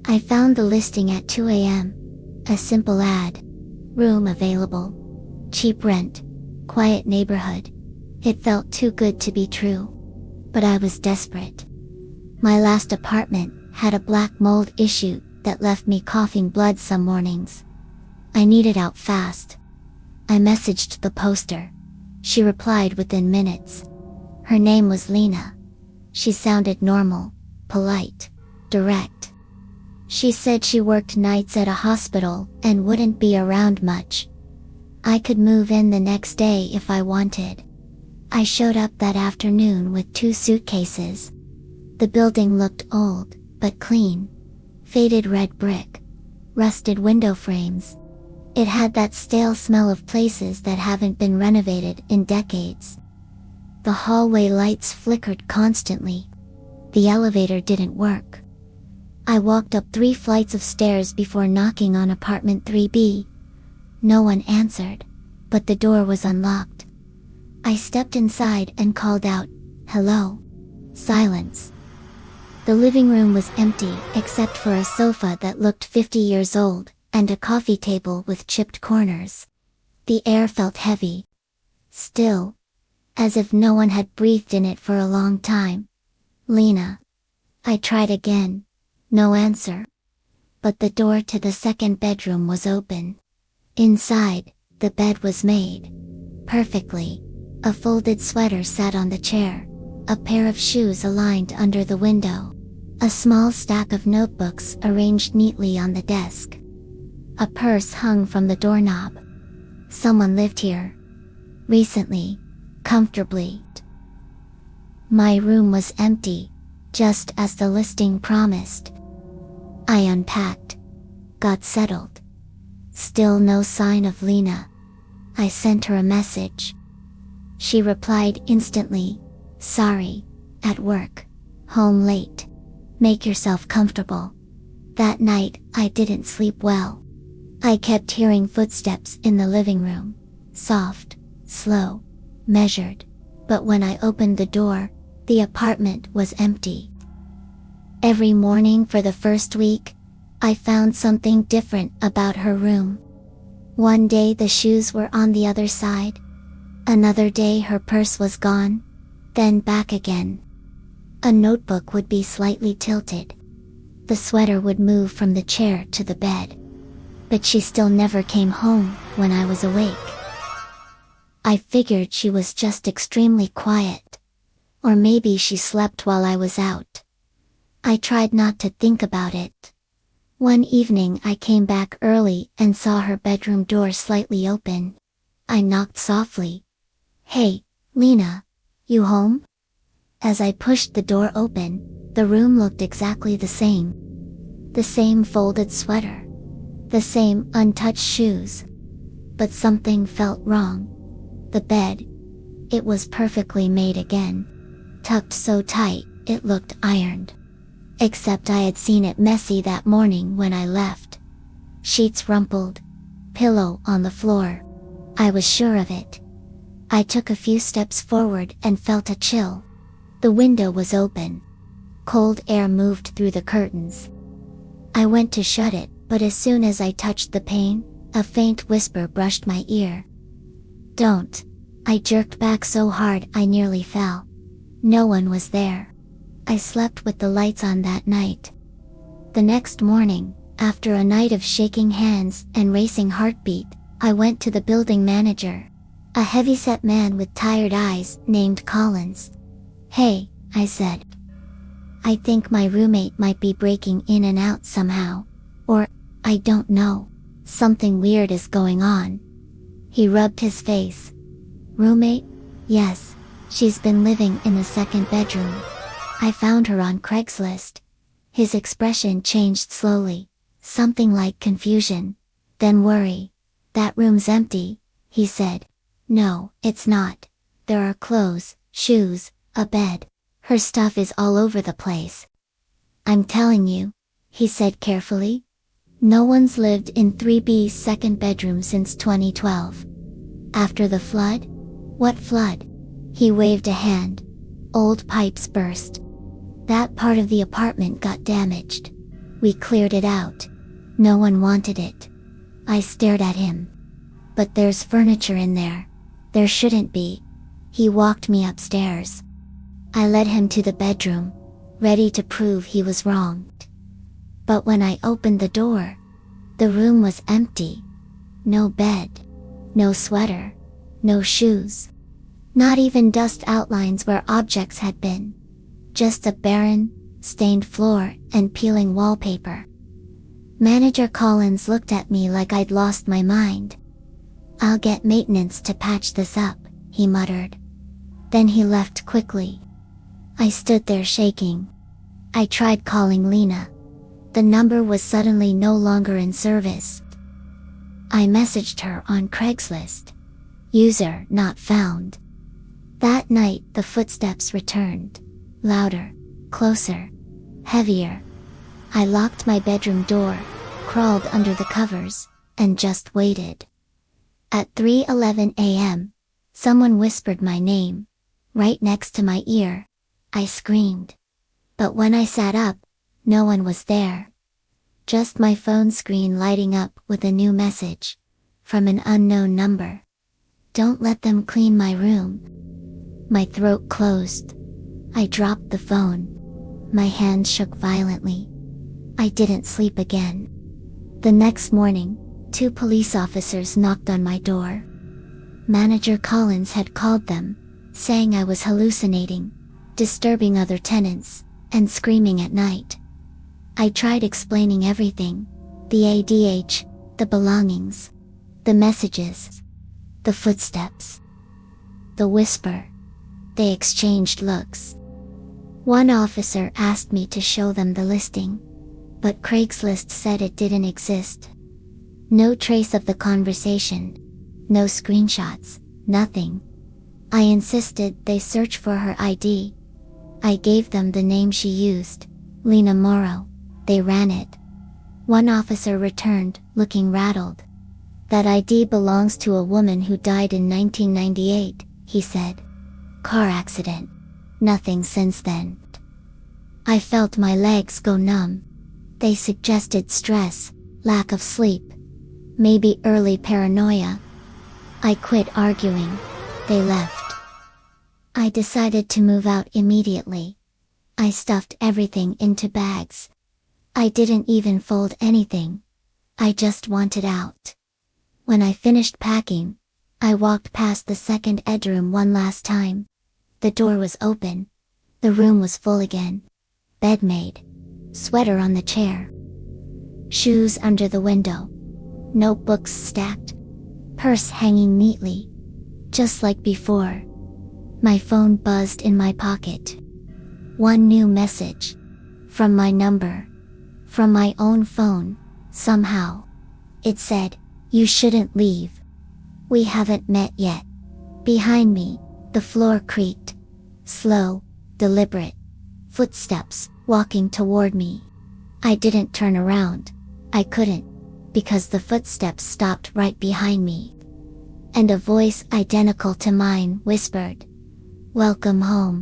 I found the listing at 2 a.m. A simple ad. Room available. Cheap rent. Quiet neighborhood. It felt too good to be true. But I was desperate. My last apartment had a black mold issue that left me coughing blood some mornings. I needed out fast. I messaged the poster. She replied within minutes. Her name was Lena. She sounded normal, polite, direct. She said she worked nights at a hospital and wouldn't be around much. I could move in the next day if I wanted. I showed up that afternoon with 2 suitcases. The building looked old, but clean. Faded red brick. Rusted window frames. It had that stale smell of places that haven't been renovated in decades. The hallway lights flickered constantly. The elevator didn't work. I walked up 3 flights of stairs before knocking on apartment 3B. No one answered, but the door was unlocked. I stepped inside and called out, "Hello." Silence. The living room was empty except for a sofa that looked 50 years old, and a coffee table with chipped corners. The air felt heavy. Still. As if no one had breathed in it for a long time. Lena. I tried again. No answer. But the door to the second bedroom was open. Inside, the bed was made. Perfectly. A folded sweater sat on the chair. A pair of shoes aligned under the window. A small stack of notebooks arranged neatly on the desk. A purse hung from the doorknob. Someone lived here. Recently. Comfortably. My room was empty, just as the listing promised. I unpacked. Got settled. Still no sign of Lena. I sent her a message. She replied instantly, "Sorry, at work. Home late. Make yourself comfortable." That night, I didn't sleep well. I kept hearing footsteps in the living room. Soft, slow, measured. But when I opened the door, the apartment was empty. Every morning for the first week, I found something different about her room. One day the shoes were on the other side. Another day her purse was gone, then back again. A notebook would be slightly tilted. The sweater would move from the chair to the bed. But she still never came home when I was awake. I figured she was just extremely quiet. Or maybe she slept while I was out. I tried not to think about it. One evening I came back early and saw her bedroom door slightly open. I knocked softly. "Hey, Lena, you home?" As I pushed the door open, the room looked exactly the same. The same folded sweater. The same untouched shoes. But something felt wrong. The bed. It was perfectly made again. Tucked so tight, it looked ironed. Except I had seen it messy that morning when I left. Sheets rumpled. Pillow on the floor. I was sure of it. I took a few steps forward and felt a chill. The window was open. Cold air moved through the curtains. I went to shut it, but as soon as I touched the pane, a faint whisper brushed my ear. "Don't." I jerked back so hard I nearly fell. No one was there. I slept with the lights on that night. The next morning, after a night of shaking hands and racing heartbeat, I went to the building manager. A heavyset man with tired eyes named Collins. "Hey," I said. "I think my roommate might be breaking in and out somehow. Or, I don't know. Something weird is going on." He rubbed his face. "Roommate? Yes, she's been living in the second bedroom. I found her on Craigslist." His expression changed slowly, something like confusion, then worry. "That room's empty," he said. "No, it's not. There are clothes, shoes, a bed. Her stuff is all over the place." "I'm telling you," he said carefully. "No one's lived in 3B's second bedroom since 2012. After the flood?" "What flood?" He waved a hand. "Old pipes burst. That part of the apartment got damaged. We cleared it out. No one wanted it. I stared at him. But there's furniture in there. There shouldn't be. He walked me upstairs. I led him to the bedroom, ready to prove he was wrong. But when I opened the door, the room was empty. No bed, no sweater, no shoes. Not even dust outlines where objects had been. Just a barren, stained floor and peeling wallpaper. Manager Collins looked at me like I'd lost my mind. "I'll get maintenance to patch this up," he muttered. Then he left quickly. I stood there shaking. I tried calling Lena. The number was suddenly no longer in service. I messaged her on Craigslist. User not found. That night the footsteps returned. Louder, closer, heavier. I locked my bedroom door, crawled under the covers, and just waited. At 3:11 a.m., someone whispered my name, right next to my ear. I screamed. But when I sat up, no one was there. Just my phone screen lighting up with a new message. From an unknown number. "Don't let them clean my room." My throat closed. I dropped the phone. My hands shook violently. I didn't sleep again. The next morning, 2 police officers knocked on my door. Manager Collins had called them, saying I was hallucinating, disturbing other tenants, and screaming at night. I tried explaining everything. The ADH, the belongings, the messages, the footsteps, the whisper. They exchanged looks. One officer asked me to show them the listing, but Craigslist said it didn't exist. No trace of the conversation. No screenshots, nothing. I insisted they search for her ID. I gave them the name she used, Lena Morrow. They ran it. One officer returned, looking rattled. "That ID belongs to a woman who died in 1998, he said. "Car accident. Nothing since then." I felt my legs go numb. They suggested stress, lack of sleep, maybe early paranoia. I quit arguing. They left. I decided to move out immediately. I stuffed everything into bags. I didn't even fold anything. I just wanted out. When I finished packing, I walked past the second bedroom one last time. The door was open. The room was full again. Bed made. Sweater on the chair. Shoes under the window. Notebooks stacked. Purse hanging neatly. Just like before. My phone buzzed in my pocket. One new message. From my number. From my own phone, somehow. It said, "You shouldn't leave. We haven't met yet." Behind me, the floor creaked. Slow, deliberate. Footsteps, walking toward me. I didn't turn around. I couldn't, because the footsteps stopped right behind me. And a voice identical to mine whispered, "Welcome home."